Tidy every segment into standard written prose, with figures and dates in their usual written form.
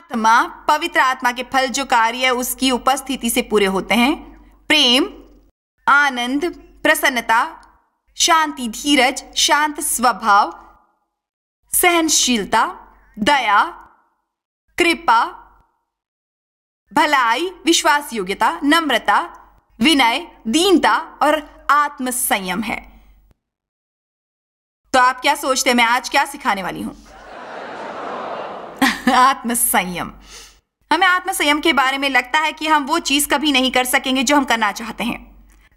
आत्मा, पवित्र आत्मा के फल जो कार्य उसकी उपस्थिति से पूरे होते हैं। प्रेम, आनंद, प्रसन्नता, शांति, धीरज, शांत स्वभाव, सहनशीलता, दया, कृपा, भलाई, विश्वास योग्यता, नम्रता, विनय, दीनता और आत्मसंयम है। तो आप क्या सोचते हैं मैं आज क्या सिखाने वाली हूं? आत्मसंयम। हमें आत्मसंयम के बारे में लगता है कि हम वो चीज कभी नहीं कर सकेंगे जो हम करना चाहते हैं।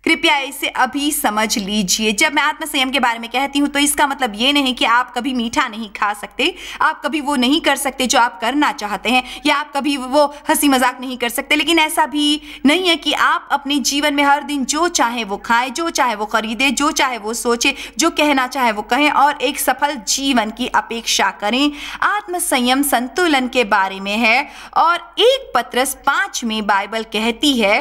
कृपया इसे अभी समझ लीजिए। जब मैं आत्मसंयम के बारे में कहती हूं तो इसका मतलब ये नहीं कि आप कभी मीठा नहीं खा सकते, आप कभी वो नहीं कर सकते जो आप करना चाहते हैं, या आप कभी वो हंसी मजाक नहीं कर सकते। लेकिन ऐसा भी नहीं है कि आप अपने जीवन में हर दिन जो चाहे वो खाएं, जो चाहे वो खरीदे, जो चाहे वो सोचे, जो कहना चाहे वो कहें और एक सफल जीवन की अपेक्षा करें। आत्मसंयम संतुलन के बारे में है और 1 पत्रस 5 में बाइबल कहती है,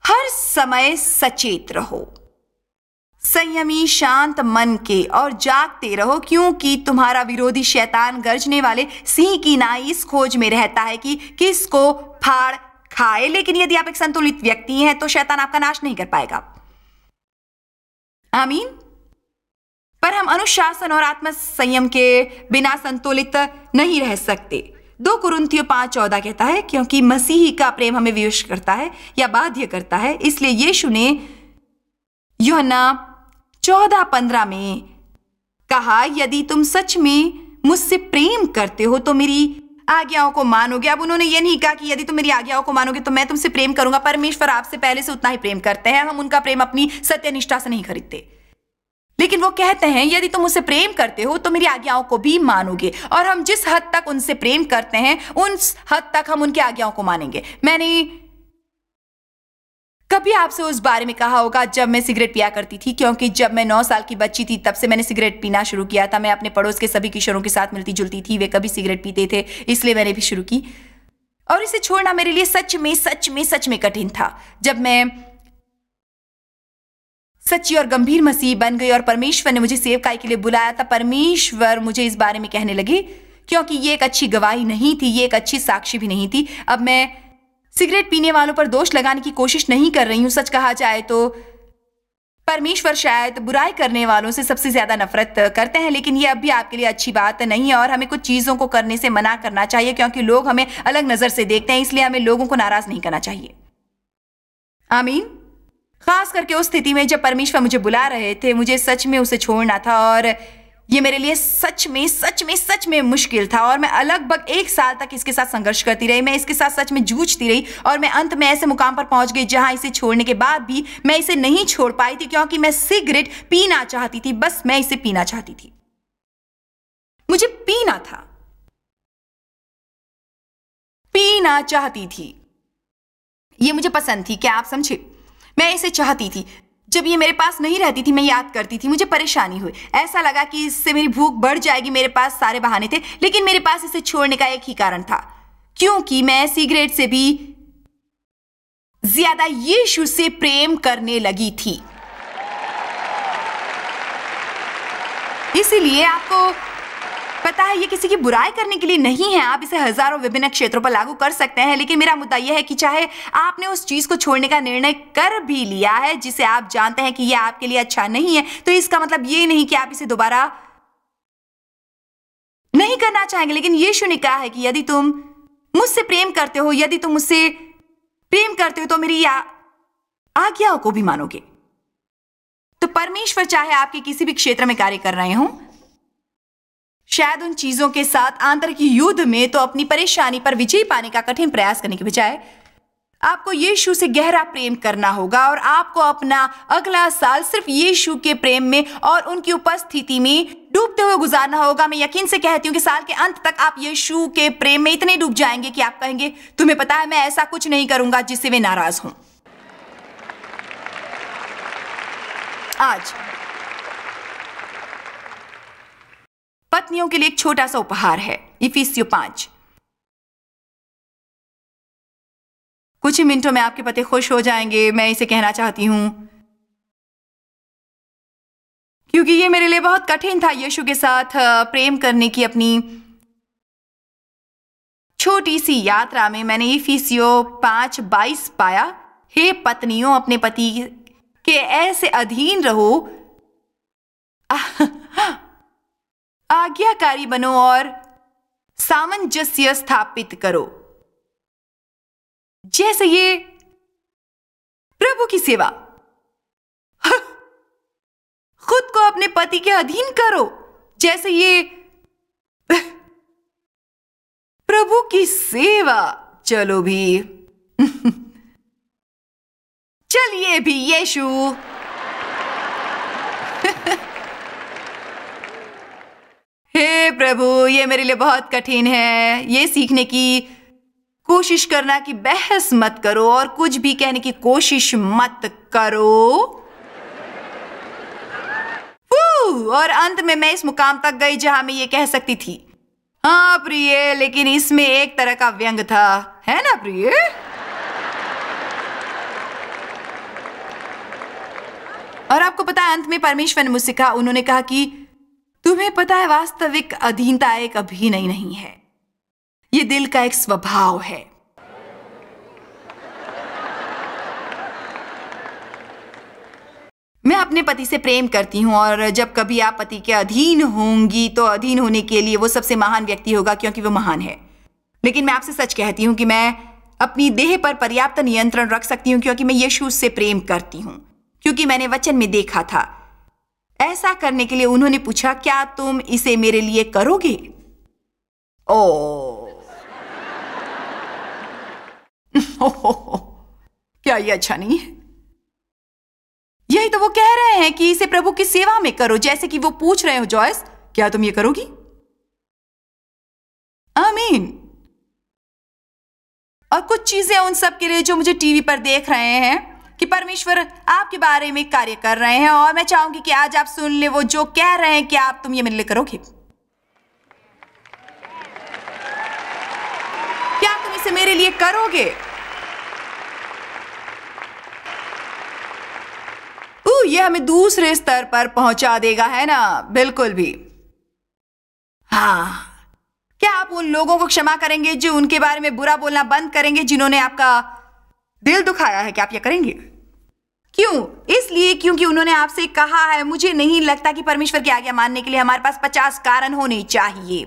हर समय सचेत रहो, संयमी शांत मन के और जागते रहो, क्योंकि तुम्हारा विरोधी शैतान गरजने वाले सिंह की नाई इस खोज में रहता है कि किसको फाड़ खाए। लेकिन यदि आप एक संतुलित व्यक्ति हैं तो शैतान आपका नाश नहीं कर पाएगा। आमीन। पर हम अनुशासन और आत्मसंयम के बिना संतुलित नहीं रह सकते। 2 कुरिन्थियों 5:14 कहता है, क्योंकि मसीही का प्रेम हमें विवश करता है या बाध्य करता है। इसलिए यीशु ने यूहन्ना 14:15 में कहा, यदि तुम सच में मुझसे प्रेम करते हो तो मेरी आज्ञाओं को मानोगे। अब उन्होंने ये नहीं कहा कि यदि तुम मेरी आज्ञाओं को मानोगे तो मैं तुमसे प्रेम करूंगा। परमेश्वर आपसे पहले से उतना ही प्रेम करते हैं। हम उनका प्रेम अपनी सत्यनिष्ठा से नहीं खरीदते, लेकिन वो कहते हैं यदि तुम मुझसे प्रेम करते हो तो मेरी आज्ञाओं को भी मानोगे। और हम जिस हद तक उनसे प्रेम करते हैं उस हद तक हम उनकी आज्ञाओं को मानेंगे। मैंने कभी आपसे उस बारे में कहा होगा जब मैं सिगरेट पिया करती थी, क्योंकि जब मैं 9 साल की बच्ची थी तब से मैंने सिगरेट पीना शुरू किया था। मैं अपने पड़ोस के सभी किशोरों के साथ मिलती जुलती थी, वे कभी सिगरेट पीते थे, इसलिए मैंने भी शुरू की। और इसे छोड़ना मेरे लिए सच में कठिन था। जब मैं सच्ची और गंभीर मसीह बन गई और परमेश्वर ने मुझे सेवकाई के लिए बुलाया था, परमेश्वर मुझे इस बारे में कहने लगे, क्योंकि ये एक अच्छी गवाही नहीं थी, ये एक अच्छी साक्षी भी नहीं थी। अब मैं सिगरेट पीने वालों पर दोष लगाने की कोशिश नहीं कर रही हूं। सच कहा जाए तो परमेश्वर शायद बुराई करने वालों से सबसे ज्यादा नफरत करते हैं, लेकिन ये अब भी आपके लिए अच्छी बात नहीं है और हमें कुछ चीजों को करने से मना करना चाहिए, क्योंकि लोग हमें अलग नजर से देखते हैं। इसलिए हमें लोगों को नाराज नहीं करना चाहिए। आमीन। खास करके उस स्थिति में जब परमेश्वर मुझे बुला रहे थे, मुझे सच में उसे छोड़ना था और ये मेरे लिए सच में मुश्किल था। और मैं लगभग 1 साल तक इसके साथ संघर्ष करती रही, मैं इसके साथ सच में जूझती रही और मैं अंत में ऐसे मुकाम पर पहुंच गई जहां इसे छोड़ने के बाद भी मैं इसे नहीं छोड़ पाई थी, क्योंकि मैं सिगरेट पीना चाहती थी। बस मैं इसे पीना चाहती थी, मुझे पीना था, पीना चाहती थी। ये मुझे पसंद थी, क्या आप समझे? मैं इसे चाहती थी। जब ये मेरे पास नहीं रहती थी मैं याद करती थी, मुझे परेशानी हुई। ऐसा लगा कि इससे मेरी भूख बढ़ जाएगी। मेरे पास सारे बहाने थे, लेकिन मेरे पास इसे छोड़ने का एक ही कारण था, क्योंकि मैं सिगरेट से भी ज्यादा यीशु से प्रेम करने लगी थी। इसीलिए आपको पता है ये किसी की बुराई करने के लिए नहीं है, आप इसे हजारों विभिन्न क्षेत्रों पर लागू कर सकते हैं। लेकिन मेरा मुद्दा यह है कि चाहे आपने उस चीज को छोड़ने का निर्णय कर भी लिया है जिसे आप जानते हैं कि यह आपके लिए अच्छा नहीं है, तो इसका मतलब ये नहीं कि आप इसे दोबारा नहीं करना चाहेंगे। लेकिन यीशु ने कहा है कि यदि तुम मुझसे प्रेम करते हो, यदि तुम मुझसे प्रेम करते हो तो मेरी आज्ञाओं को भी मानोगे। तो परमेश्वर चाहे आपके किसी भी क्षेत्र में कार्य कर रहे हो, शायद उन चीजों के साथ आंतरिक युद्ध में, तो अपनी परेशानी पर विजय पाने का कठिन प्रयास करने के बजाय आपको यीशु से गहरा प्रेम करना होगा और आपको अपना अगला साल सिर्फ यीशु के प्रेम में और उनकी उपस्थिति में डूबते हुए गुजारना होगा। मैं यकीन से कहती हूँ कि साल के अंत तक आप यीशु के प्रेम में इतने डूब जाएंगे कि आप कहेंगे, तुम्हें पता है मैं ऐसा कुछ नहीं करूंगा जिससे वे नाराज हों। आज पत्नियों के लिए एक छोटा सा उपहार है, इफिसियों 5। कुछ ही मिनटों में आपके पति खुश हो जाएंगे, मैं इसे कहना चाहती हूं, क्योंकि ये मेरे लिए बहुत कठिन था यीशु के साथ प्रेम करने की अपनी छोटी सी यात्रा में मैंने इफिसियो 5:22 पाया। हे पत्नियों, अपने पति के ऐसे अधीन रहो, आज्ञाकारी बनो और सामंजस्य स्थापित करो, जैसे ये प्रभु की सेवा। खुद को अपने पति के अधीन करो, जैसे ये प्रभु की सेवा। चलो भी चलिए भी यीशु। हे प्रभु, ये मेरे लिए बहुत कठिन है। ये सीखने की कोशिश करना कि बहस मत करो और कुछ भी कहने की कोशिश मत करो। और अंत में मैं इस मुकाम तक गई जहां मैं ये कह सकती थी, हाँ प्रिय, लेकिन इसमें एक तरह का व्यंग था, है ना प्रिय? और आपको पता है, अंत में परमेश्वर ने मुझसे कहा, उन्होंने कहा कि तुम्हें पता है, वास्तविक अधीनता एक अभिनय नहीं है, ये दिल का एक स्वभाव है। मैं अपने पति से प्रेम करती हूँ, और जब कभी आप पति के अधीन होंगी तो अधीन होने के लिए वो सबसे महान व्यक्ति होगा, क्योंकि वो महान है। लेकिन मैं आपसे सच कहती हूँ कि मैं अपनी देह पर पर्याप्त नियंत्रण रख सकती हूँ, क्योंकि मैं यीशु से प्रेम करती हूँ, क्योंकि मैंने वचन में देखा था। ऐसा करने के लिए उन्होंने पूछा, क्या तुम इसे मेरे लिए करोगे? क्या ये अच्छा नहीं है? यही तो वो कह रहे हैं कि इसे प्रभु की सेवा में करो, जैसे कि वो पूछ रहे हो, जॉयस, क्या तुम ये करोगी? आमीन। और कुछ चीजें उन सब के लिए जो मुझे टीवी पर देख रहे हैं कि परमेश्वर आपके बारे में कार्य कर रहे हैं, और मैं चाहूंगी कि आज आप सुन ले वो जो कह रहे हैं कि आप तुम ये मेरे लिए करोगे। क्या तुम इसे मेरे लिए करोगे? ये हमें दूसरे स्तर पर पहुंचा देगा, है ना? बिल्कुल भी। हाँ, क्या आप उन लोगों को क्षमा करेंगे जो उनके बारे में बुरा बोलना बंद करेंगे, जिन्होंने आपका दिल दुखाया है? क्या आप ये करेंगे? क्यों? इसलिए क्योंकि उन्होंने आपसे कहा है। मुझे नहीं लगता कि परमेश्वर की आज्ञा मानने के लिए हमारे पास 50 कारण होने चाहिए।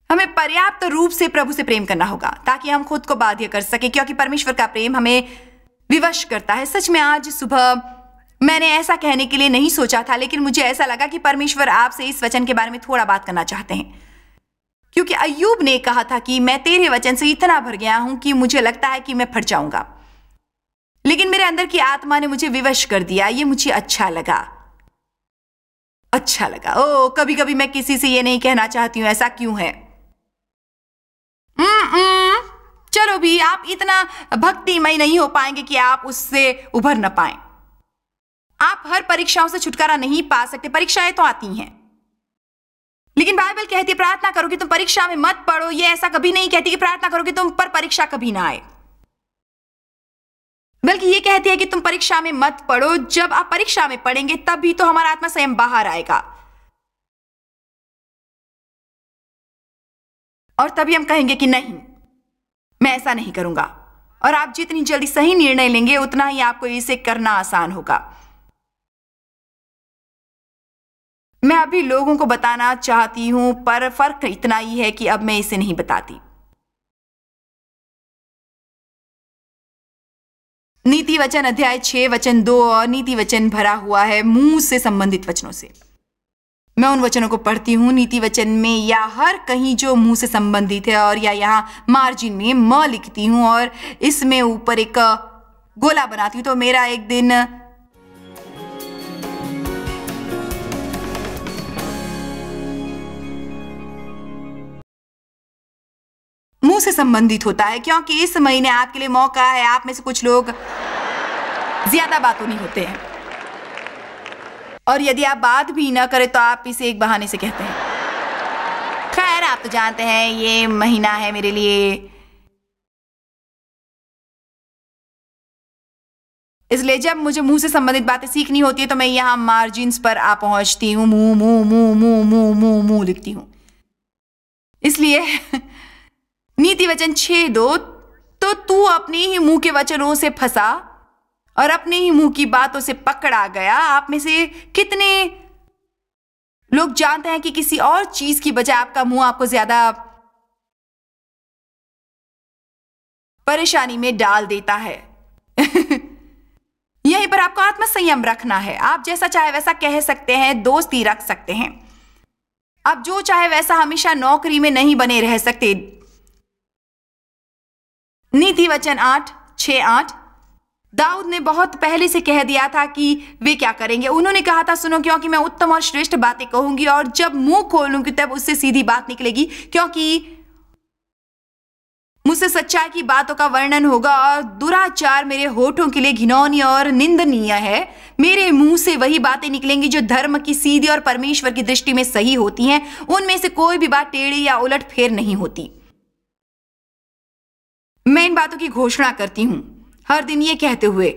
हमें पर्याप्त रूप से प्रभु से प्रेम करना होगा ताकि हम खुद को बाध्य कर सके, क्योंकि परमेश्वर का प्रेम हमें विवश करता है। सच में आज सुबह मैंने ऐसा कहने के लिए नहीं सोचा था, लेकिन मुझे ऐसा लगा कि परमेश्वर आपसे इस वचन के बारे में थोड़ा बात करना चाहते हैं, क्योंकि अय्यूब ने कहा था कि मैं तेरे वचन से इतना भर गया हूं कि मुझे लगता है कि मैं फट जाऊंगा, लेकिन मेरे अंदर की आत्मा ने मुझे विवश कर दिया। ये मुझे अच्छा लगा। कभी कभी मैं किसी से ये नहीं कहना चाहती हूं, ऐसा क्यों है? चलो भी, आप इतना भक्तिमय नहीं हो पाएंगे कि आप उससे उभर न पाएं। आप हर परीक्षाओं से छुटकारा नहीं पा सकते। परीक्षाएं तो आती हैं, लेकिन बाइबल कहती है प्रार्थना करो कि तुम परीक्षा में मत पड़ो। ये ऐसा कभी नहीं कहती कि प्रार्थना करो कि तुम पर परीक्षा कभी ना आए, बल्कि ये कहती है कि तुम परीक्षा में मत पड़ो। जब आप परीक्षा में पड़ेंगे तभी तो हमारा आत्मा स्वयं बाहर आएगा, और तभी हम कहेंगे कि नहीं, मैं ऐसा नहीं करूंगा। और आप जितनी जल्दी सही निर्णय लेंगे, उतना ही आपको इसे करना आसान होगा। मैं अभी लोगों को बताना चाहती हूं, पर फर्क इतना ही है कि अब मैं इसे नहीं बताती। नीति वचन अध्याय 6 वचन 2 और नीति वचन भरा हुआ है मुंह से संबंधित वचनों से। मैं उन वचनों को पढ़ती हूँ नीति वचन में, या हर कहीं जो मुंह से संबंधित है, और या यहाँ मार्जिन में म लिखती हूँ और इसमें ऊपर एक गोला बनाती हूँ। तो मेरा एक दिन मुंह से संबंधित होता है, क्योंकि इस महीने आपके लिए मौका है। आप में से कुछ लोग ज्यादा बातों नहीं होते हैं, और यदि आप बात भी ना करें तो आप इसे एक बहाने से कहते हैं। खैर, आप तो जानते हैं ये महीना है मेरे लिए, इसलिए जब मुझे मुंह से संबंधित बातें सीखनी होती है तो मैं यहाँ मार्जिन्स पर आ पहुंचती हूँ। मुंह मुंह मुंह मुंह मुंह मुंह मुंह लिखती हूँ। इसलिए नीति वचन 6:2, तो तू अपने ही मुंह के वचनों से फंसा और अपने ही मुंह की बातों से पकड़ा गया। आप में से कितने लोग जानते हैं कि किसी और चीज की बजाय आपका मुंह आपको ज्यादा परेशानी में डाल देता है? यहीं पर आपको आत्मसंयम रखना है। आप जैसा चाहे वैसा कह सकते हैं, दोस्ती रख सकते हैं। आप जो चाहे वैसा हमेशा नौकरी में नहीं बने रह सकते। नीति वचन 6:8, दाऊद ने बहुत पहले से कह दिया था कि वे क्या करेंगे। उन्होंने कहा था, सुनो, क्योंकि मैं उत्तम और श्रेष्ठ बातें कहूंगी और जब मुंह खोलूंगी तब उससे सीधी बात निकलेगी, क्योंकि मुझसे सच्चाई की बातों का वर्णन होगा और दुराचार मेरे होठों के लिए घिनौनी और निंदनीय है। मेरे मुंह से वही बातें निकलेंगी जो धर्म की, सीधी और परमेश्वर की दृष्टि में सही होती हैं। उनमें से कोई भी बात टेढ़ी या उलट फेर नहीं होती। मैं इन बातों की घोषणा करती हूं हर दिन ये कहते हुए,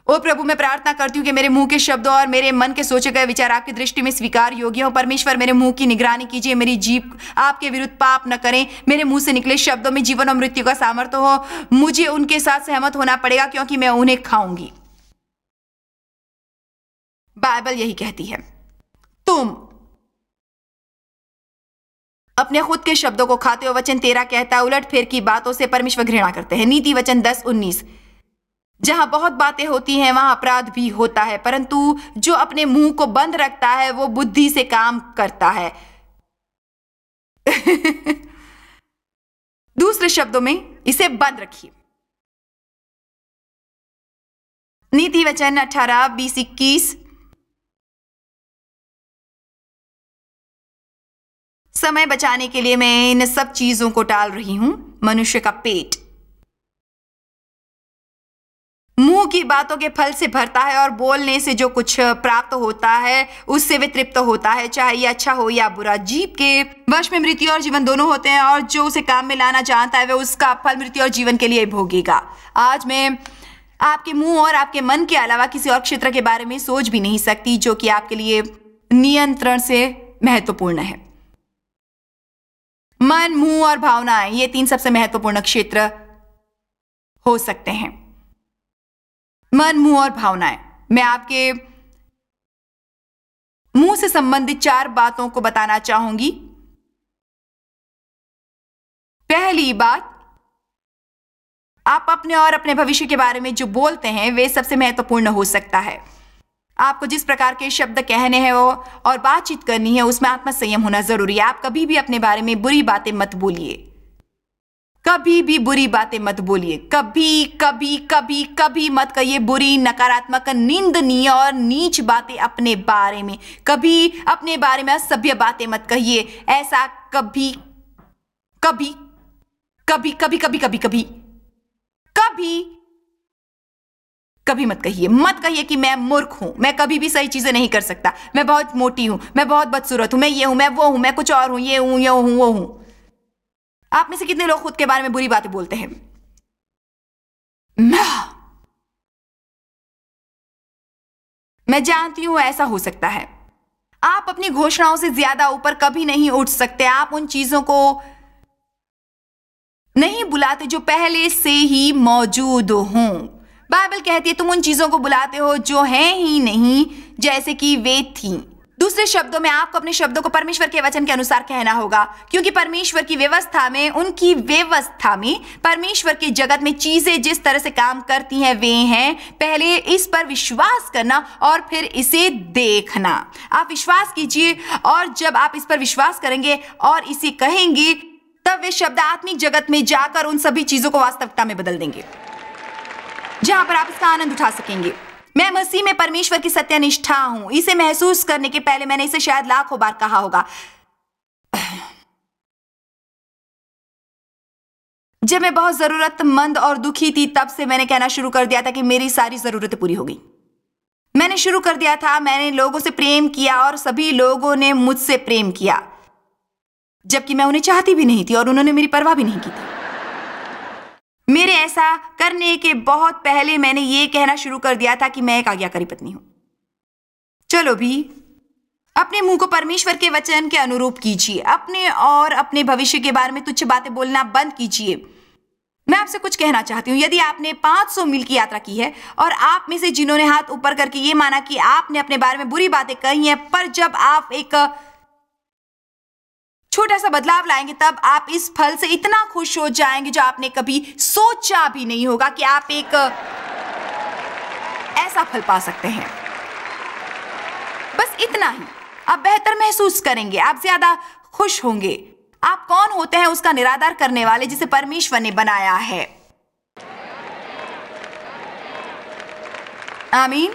ओ प्रभु, मैं प्रार्थना करती हूँ कि मेरे मुंह के शब्दों और मेरे मन के सोचे गए विचार आपकी दृष्टि में स्वीकार योग्य हो। परमेश्वर, मेरे मुंह की निगरानी कीजिए। मेरी जीभ आपके विरुद्ध पाप न करें। मेरे मुंह से निकले शब्दों में जीवन और मृत्यु का सामर्थ्य हो। मुझे उनके साथ सहमत होना पड़ेगा, क्योंकि मैं उन्हें खाऊंगी। बाइबल यही कहती है। तुम अपने खुद के शब्दों को खाते हो। वचन 13 कहता है, उलट फेर की बातों से परमेश्वर घृणा करते हैं। नीति वचन 10:19, जहां बहुत बातें होती हैं वहां अपराध भी होता है, परंतु जो अपने मुंह को बंद रखता है वो बुद्धि से काम करता है। दूसरे शब्दों में, इसे बंद रखिए। नीति वचन 18:20-21, समय बचाने के लिए मैं इन सब चीजों को टाल रही हूं। मनुष्य का पेट मुंह की बातों के फल से भरता है और बोलने से जो कुछ प्राप्त होता है उससे वे तृप्त होता है, चाहे यह अच्छा हो या बुरा। जीभ के वश में मृत्यु और जीवन दोनों होते हैं और जो उसे काम में लाना चाहता है वह उसका फल मृत्यु और जीवन के लिए भोगेगा। आज मैं आपके मुंह और आपके मन के अलावा किसी और क्षेत्र के बारे में सोच भी नहीं सकती जो कि आपके लिए नियंत्रण से महत्वपूर्ण है। मन, मुंह और भावनाएं, ये 3 सबसे महत्वपूर्ण क्षेत्र हो सकते हैं। मन, मुंह और भावनाएं। मैं आपके मुंह से संबंधित 4 बातों को बताना चाहूंगी। पहली बात, आप अपने और अपने भविष्य के बारे में जो बोलते हैं वे सबसे महत्वपूर्ण हो सकता है। आपको जिस प्रकार के शब्द कहने हैं वो और बातचीत करनी है उसमें आत्मसंयम होना जरूरी है। आप कभी भी अपने बारे में बुरी बातें मत बोलिए। कभी भी बुरी बातें मत बोलिए। कभी कभी कभी कभी मत कहिए बुरी, नकारात्मक, निंदनीय और नीच बातें अपने बारे में। कभी अपने बारे में असभ्य बातें मत कहिए। ऐसा कभी कभी कभी कभी कभी कभी कभी कभी कभी मत कहिए। मत कहिए कि मैं मूर्ख हूं, मैं कभी भी सही चीजें नहीं कर सकता, मैं बहुत मोटी हूं, मैं बहुत बदसूरत हूं, मैं ये हूं, मैं वो हूं, मैं कुछ और हूं, ये हूं, ये हूं, वो हूं। आप में से कितने लोग खुद के बारे में बुरी बातें बोलते हैं? मैं जानती हूं ऐसा हो सकता है। आप अपनी घोषणाओं से ज्यादा ऊपर कभी नहीं उठ सकते। आप उन चीजों को नहीं बुलाते जो पहले से ही मौजूद हों। बाइबल कहती है तुम उन चीजों को बुलाते हो जो हैं ही नहीं जैसे कि वे थीं। दूसरे शब्दों में आपको अपने शब्दों को परमेश्वर के वचन के अनुसार कहना होगा, क्योंकि परमेश्वर की व्यवस्था में, उनकी व्यवस्था में, परमेश्वर के जगत में चीजें जिस तरह से काम करती हैं वे हैं पहले इस पर विश्वास करना और फिर इसे देखना। आप विश्वास कीजिए और जब आप इस पर विश्वास करेंगे और इसे कहेंगे तब वे शब्द आत्मिक जगत में जाकर उन सभी चीजों को वास्तविकता में बदल देंगे जहां पर आप इसका आनंद उठा सकेंगे। मैं मसीह में परमेश्वर की सत्यनिष्ठा हूं। इसे महसूस करने के पहले मैंने इसे शायद लाखों बार कहा होगा। जब मैं बहुत जरूरतमंद और दुखी थी तब से मैंने कहना शुरू कर दिया था कि मेरी सारी जरूरतें पूरी हो गई। मैंने शुरू कर दिया था, मैंने लोगों से प्रेम किया और सभी लोगों ने मुझसे प्रेम किया, जबकि मैं उन्हें चाहती भी नहीं थी और उन्होंने मेरी परवाह भी नहीं की थी। मेरे ऐसा करने के बहुत पहले मैंने ये कहना शुरू कर दिया था कि मैं एक आज्ञाकारी पत्नी हूं। चलो भी, अपने मुंह को परमेश्वर के वचन के अनुरूप कीजिए। अपने और अपने भविष्य के बारे में तुच्छ बातें बोलना बंद कीजिए। मैं आपसे कुछ कहना चाहती हूँ, यदि आपने 500 मील की यात्रा की है और आप में से जिन्होंने हाथ ऊपर करके ये माना कि आपने अपने बारे में बुरी बातें कही हैं, पर जब आप एक छोटा सा बदलाव लाएंगे तब आप इस फल से इतना खुश हो जाएंगे जो आपने कभी सोचा भी नहीं होगा कि आप एक ऐसा फल पा सकते हैं। बस इतना ही। आप बेहतर महसूस करेंगे, आप ज्यादा खुश होंगे। आप कौन होते हैं उसका निरादर करने वाले जिसे परमेश्वर ने बनाया है। आमीन।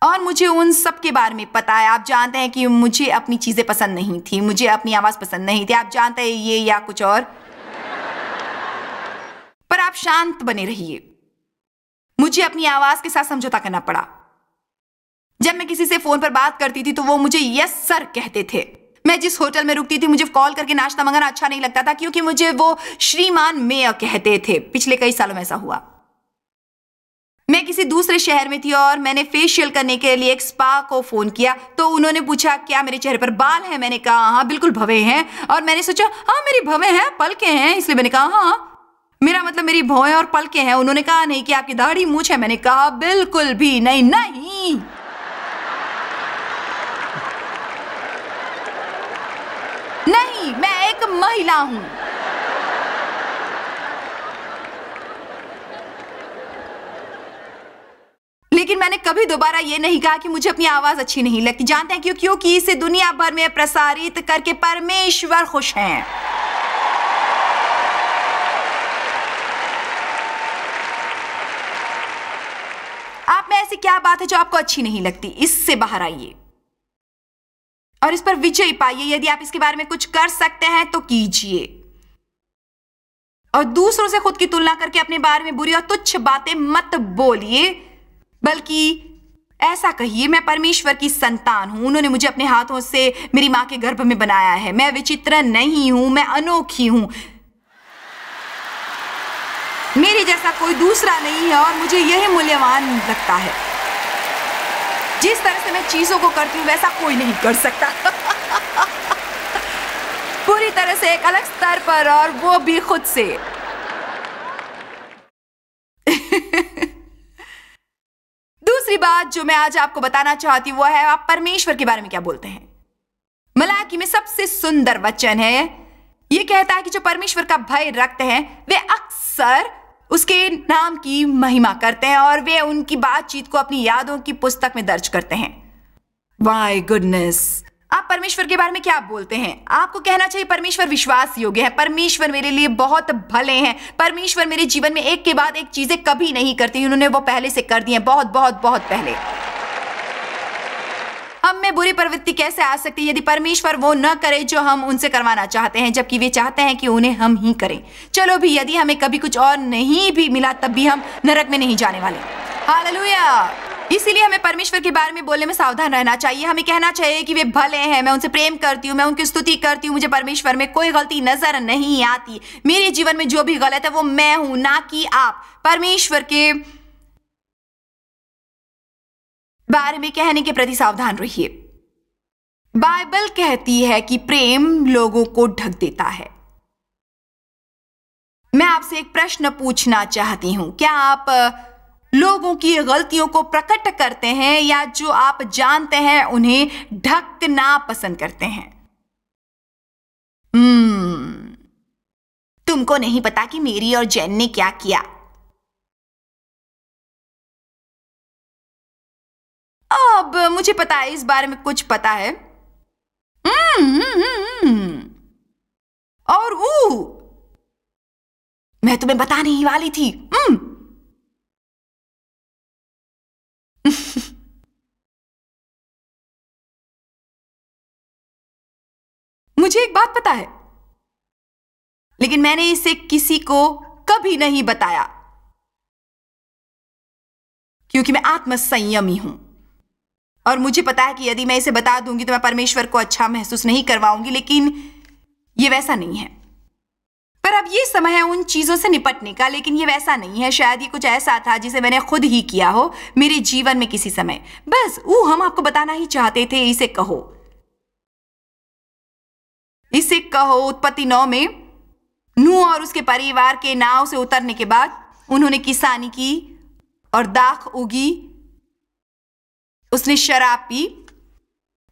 और मुझे उन सब के बारे में पता है। आप जानते हैं कि मुझे अपनी चीजें पसंद नहीं थी, मुझे अपनी आवाज पसंद नहीं थी, आप जानते हैं ये या कुछ और, पर आप शांत बने रहिए। मुझे अपनी आवाज के साथ समझौता करना पड़ा। जब मैं किसी से फोन पर बात करती थी तो वो मुझे यस सर कहते थे। मैं जिस होटल में रुकती थी मुझे कॉल करके नाश्ता मंगाना अच्छा नहीं लगता था क्योंकि मुझे वो श्रीमान मेयर कहते थे। पिछले कई सालों में ऐसा हुआ। मैं किसी दूसरे शहर में थी और मैंने फेशियल करने के लिए एक स्पा को फोन किया तो उन्होंने पूछा क्या मेरे चेहरे पर बाल हैं। मैंने कहा हाँ बिल्कुल भवें हैं। और मैंने सोचा हाँ मेरी भवें हैं, पलके हैं, इसलिए मैंने कहा हाँ मेरा मतलब मेरी भौएं और पलके हैं। उन्होंने कहा नहीं कि आपकी दाढ़ी मूंछ है। मैंने कहा बिल्कुल भी नहीं। नहीं नहीं, मैं एक महिला हूं। लेकिन मैंने कभी दोबारा ये नहीं कहा कि मुझे अपनी आवाज अच्छी नहीं लगती। जानते हैं क्यों? क्योंकि इसे दुनिया भर में प्रसारित करके परमेश्वर खुश हैं। आप में ऐसी क्या बात है जो आपको अच्छी नहीं लगती? इससे बाहर आइए और इस पर विजय पाइए। यदि आप इसके बारे में कुछ कर सकते हैं तो कीजिए। और दूसरों से खुद की तुलना करके अपने बारे में बुरी और तुच्छ बातें मत बोलिए, बल्कि ऐसा कहिए मैं परमेश्वर की संतान हूं। उन्होंने मुझे अपने हाथों से मेरी मां के गर्भ में बनाया है। मैं विचित्र नहीं हूं, मैं अनोखी हूं। मेरे जैसा कोई दूसरा नहीं है और मुझे यही मूल्यवान लगता है। जिस तरह से मैं चीजों को करती हूं वैसा कोई नहीं कर सकता। पूरी तरह से एक अलग स्तर पर, और वो भी खुद से। दूसरी बात जो मैं आज आपको बताना चाहती हूं वो है आप परमेश्वर के बारे में क्या बोलते हैं। मलाकी में सबसे सुंदर वचन है। यह कहता है कि जो परमेश्वर का भय रखते हैं वे अक्सर उसके नाम की महिमा करते हैं और वे उनकी बातचीत को अपनी यादों की पुस्तक में दर्ज करते हैं। माय गुडनेस, आप परमेश्वर के बारे में क्या बोलते हैं? आपको कहना चाहिए परमेश्वर विश्वास योग्य है, परमेश्वर मेरे लिए बहुत भले हैं, परमेश्वर मेरे जीवन में एक के बाद एक चीजें कभी नहीं करती, उन्होंने वो पहले से कर दी हैं, बहुत बहुत बहुत पहले। हम में बुरी प्रवृत्ति कैसे आ सकती है यदि परमेश्वर वो न करे जो हम उनसे करवाना चाहते हैं, जबकि वे चाहते हैं कि उन्हें हम ही करें। चलो भी, यदि हमें कभी कुछ और नहीं भी मिला तब भी हम नरक में नहीं जाने वाले। हालेलुया। इसीलिए हमें परमेश्वर के बारे में बोलने में सावधान रहना चाहिए। हमें कहना चाहिए कि वे भले हैं, मैं उनसे प्रेम करती हूँ, मैं उनकी स्तुति करती हूँ, मुझे परमेश्वर में कोई गलती नजर नहीं आती। मेरे जीवन में जो भी गलत है वो मैं हूं, ना कि आप। परमेश्वर के बारे में कहने के प्रति सावधान रहिए। बाइबल कहती है कि प्रेम लोगों को ढक देता है। मैं आपसे एक प्रश्न पूछना चाहती हूं, क्या आप लोगों की गलतियों को प्रकट करते हैं या जो आप जानते हैं उन्हें ढकना पसंद करते हैं? तुमको नहीं पता कि मेरी और जेन ने क्या किया। अब मुझे पता है, इस बारे में कुछ पता है। और मैं तुम्हें बताने ही वाली थी। मुझे एक बात पता है, लेकिन मैंने इसे किसी को कभी नहीं बताया क्योंकि मैं आत्मसंयमी हूं और मुझे पता है कि यदि मैं इसे बता दूंगी तो मैं परमेश्वर को अच्छा महसूस नहीं करवाऊंगी, लेकिन यह वैसा नहीं है। पर अब ये समय है उन चीजों से निपटने का, लेकिन ये वैसा नहीं है। शायद ये कुछ ऐसा था जिसे मैंने खुद ही किया हो मेरे जीवन में किसी समय। बस हम आपको बताना ही चाहते थे। इसे कहो, इसे कहो। उत्पत्ति 9 में नूह और उसके परिवार के नाव से उतरने के बाद उन्होंने किसानी की और दाख उगी, उसने शराब पी।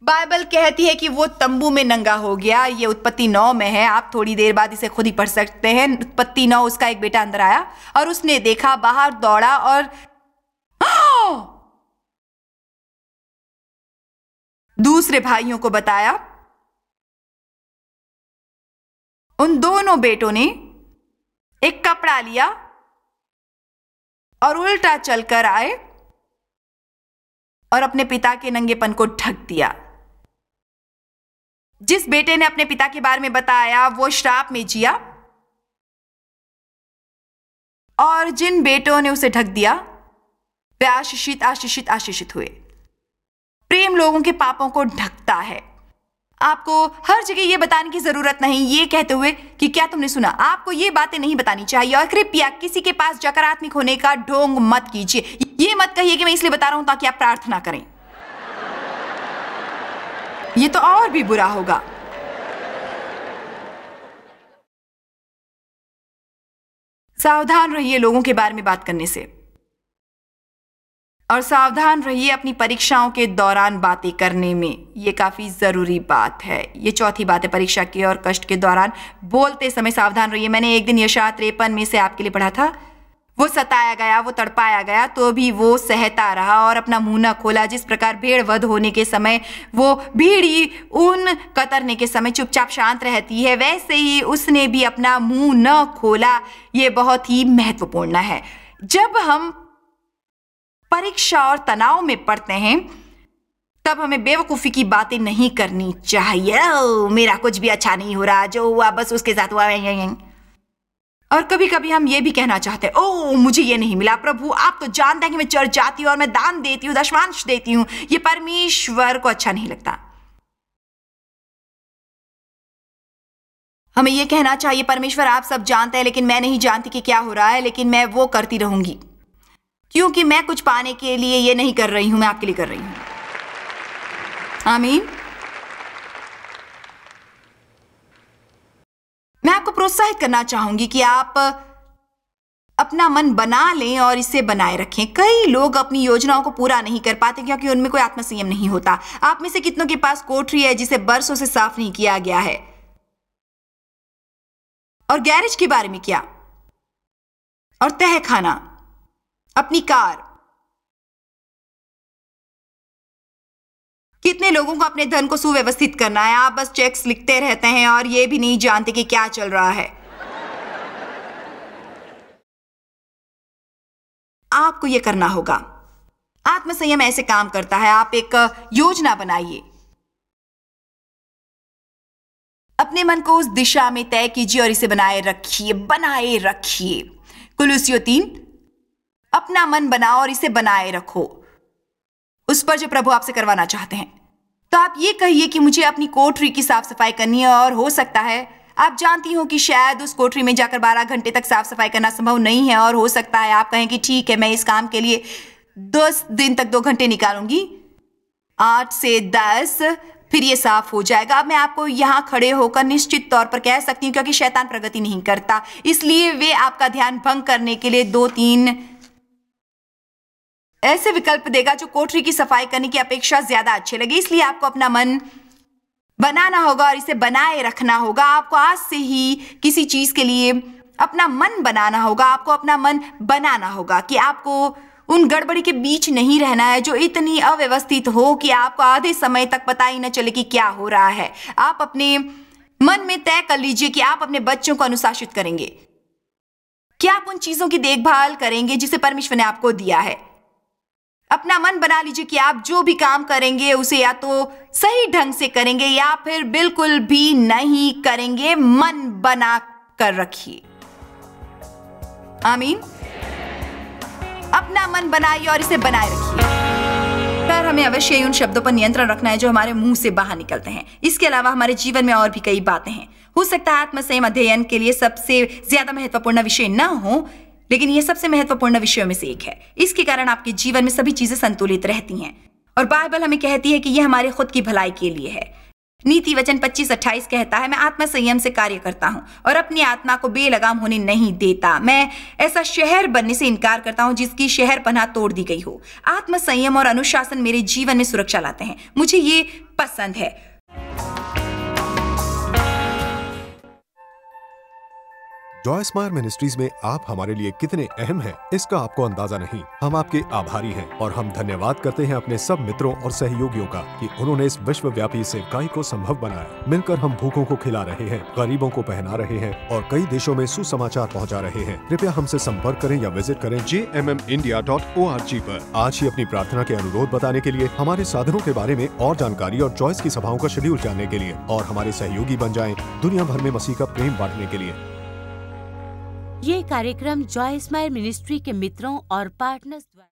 बाइबल कहती है कि वो तंबू में नंगा हो गया। ये उत्पत्ति 9 में है, आप थोड़ी देर बाद इसे खुद ही पढ़ सकते हैं। उत्पत्ति 9, उसका एक बेटा अंदर आया और उसने देखा, बाहर दौड़ा और दूसरे भाइयों को बताया। उन दोनों बेटों ने एक कपड़ा लिया और उल्टा चलकर आए और अपने पिता के नंगेपन को ढक दिया। जिस बेटे ने अपने पिता के बारे में बताया वो श्राप में जिया, और जिन बेटों ने उसे ढक दिया वे आशीषित आशीषित आशीषित हुए। प्रेम लोगों के पापों को ढकता है। आपको हर जगह ये बताने की जरूरत नहीं, ये कहते हुए कि क्या तुमने सुना। आपको ये बातें नहीं बतानी चाहिए। और कृपया किसी के पास सकारात्मक होने का ढोंग मत कीजिए। ये मत कहिए कि मैं इसलिए बता रहा हूं ताकि आप प्रार्थना करें। ये तो और भी बुरा होगा। सावधान रहिए लोगों के बारे में बात करने से, और सावधान रहिए अपनी परीक्षाओं के दौरान बातें करने में। ये काफी जरूरी बात है। ये चौथी बात है, परीक्षा के और कष्ट के दौरान बोलते समय सावधान रहिए। मैंने एक दिन यशाया 53 में से आपके लिए पढ़ा था। वो सताया गया, वो तड़पाया गया, तो भी वो सहता रहा और अपना मुंह न खोला। जिस प्रकार भेड़ वध होने के समय वो भीड़ी ऊन कतरने के समय चुपचाप शांत रहती है, वैसे ही उसने भी अपना मुंह न खोला। ये बहुत ही महत्वपूर्ण है। जब हम परीक्षा और तनाव में पड़ते हैं तब हमें बेवकूफी की बातें नहीं करनी चाहिए। मेरा कुछ भी अच्छा नहीं हो रहा, जो हुआ बस उसके साथ हुआ। और कभी कभी हम ये भी कहना चाहते हैं, मुझे ये नहीं मिला प्रभु, आप तो जानते हैं कि मैं चर्च जाती हूँ और मैं दान देती हूँ, दशमांश देती हूँ। ये परमेश्वर को अच्छा नहीं लगता। हमें ये कहना चाहिए, परमेश्वर आप सब जानते हैं लेकिन मैं नहीं जानती कि क्या हो रहा है, लेकिन मैं वो करती रहूंगी क्योंकि मैं कुछ पाने के लिए ये नहीं कर रही हूं, मैं आपके लिए कर रही हूं। आमीन। मैं आपको प्रोत्साहित करना चाहूंगी कि आप अपना मन बना लें और इसे बनाए रखें। कई लोग अपनी योजनाओं को पूरा नहीं कर पाते क्योंकि उनमें कोई आत्मसंयम नहीं होता। आप में से कितनों के पास कोठरी है जिसे बरसों से साफ नहीं किया गया है? और गैरेज के बारे में क्या? और तहखाना, अपनी कार। कितने लोगों को अपने धन को सुव्यवस्थित करना है? आप बस चेक्स लिखते रहते हैं और ये भी नहीं जानते कि क्या चल रहा है। आपको यह करना होगा। आत्मसंयम ऐसे काम करता है। आप एक योजना बनाइए, अपने मन को उस दिशा में तय कीजिए और इसे बनाए रखिए। कुलुस्सियों 3, अपना मन बनाओ और इसे बनाए रखो उस पर जो प्रभु आपसे करवाना चाहते हैं। तो आप ये कहिए कि मुझे अपनी कोठरी की साफ सफाई करनी है, और हो सकता है आप जानती हो कि शायद उस कोठरी में जाकर 12 घंटे तक साफ सफाई करना संभव नहीं है, और हो सकता है आप कहें कि ठीक है, मैं इस काम के लिए 10 दिन तक 2 घंटे निकालूंगी, 8 से 10 फिर ये साफ हो जाएगा। अब मैं आपको यहां खड़े होकर निश्चित तौर पर कह सकती हूं, क्योंकि शैतान प्रगति नहीं करता, इसलिए वे आपका ध्यान भंग करने के लिए 2-3 ऐसे विकल्प देगा जो कोठरी की सफाई करने की अपेक्षा ज्यादा अच्छे लगे। इसलिए आपको अपना मन बनाना होगा और इसे बनाए रखना होगा। आपको आज से ही किसी चीज के लिए अपना मन बनाना होगा। आपको अपना मन बनाना होगा कि आपको उन गड़बड़ी के बीच नहीं रहना है जो इतनी अव्यवस्थित हो कि आपको आधे समय तक पता ही न चले कि क्या हो रहा है। आप अपने मन में तय कर लीजिए कि आप अपने बच्चों को अनुशासित करेंगे, कि आप उन चीजों की देखभाल करेंगे जिसे परमेश्वर ने आपको दिया है। अपना मन बना लीजिए कि आप जो भी काम करेंगे उसे या तो सही ढंग से करेंगे या फिर बिल्कुल भी नहीं करेंगे। मन बना कर रखिए। आमीन। अपना मन बनाइए और इसे बनाए रखिए। पर हमें अवश्य उन शब्दों पर नियंत्रण रखना है जो हमारे मुंह से बाहर निकलते हैं। इसके अलावा हमारे जीवन में और भी कई बातें हैं। हो सकता है आत्मसंयम अध्ययन के लिए सबसे ज्यादा महत्वपूर्ण विषय न हो, लेकिन यह सबसे महत्वपूर्ण विषयों में से एक है। इसके कारण आपके जीवन में सभी चीजें संतुलित रहती हैं और बाइबल हमें कहती है कि यह हमारे खुद की भलाई के लिए है। नीति वचन 25:28 कहता है, मैं आत्मसंयम से कार्य करता हूं और अपनी आत्मा को बेलगाम होने नहीं देता। मैं ऐसा शहर बनने से इनकार करता हूं जिसकी शहर पनाह तोड़ दी गई हो। आत्मसंयम और अनुशासन मेरे जीवन में सुरक्षा लाते हैं। मुझे ये पसंद है। जॉय स्मायर मिनिस्ट्रीज में आप हमारे लिए कितने अहम हैं, इसका आपको अंदाजा नहीं। हम आपके आभारी हैं और हम धन्यवाद करते हैं अपने सब मित्रों और सहयोगियों का कि उन्होंने इस विश्वव्यापी सेवकाई को संभव बनाया। मिलकर हम भूखों को खिला रहे हैं, गरीबों को पहना रहे हैं और कई देशों में सुसमाचार पहुंचा रहे हैं। कृपया हमसे संपर्क करें या विजिट करें jmmindia.org पर। आज ही अपनी प्रार्थना के अनुरोध बताने के लिए, हमारे साधनों के बारे में और जानकारी और जॉयस की सभाओं का शेड्यूल जानने के लिए और हमारे सहयोगी बन जाएं दुनिया भर में मसीह का प्रेम बांटने के लिए। ये कार्यक्रम जॉय स्मायर मिनिस्ट्री के मित्रों और पार्टनर्स द्वारा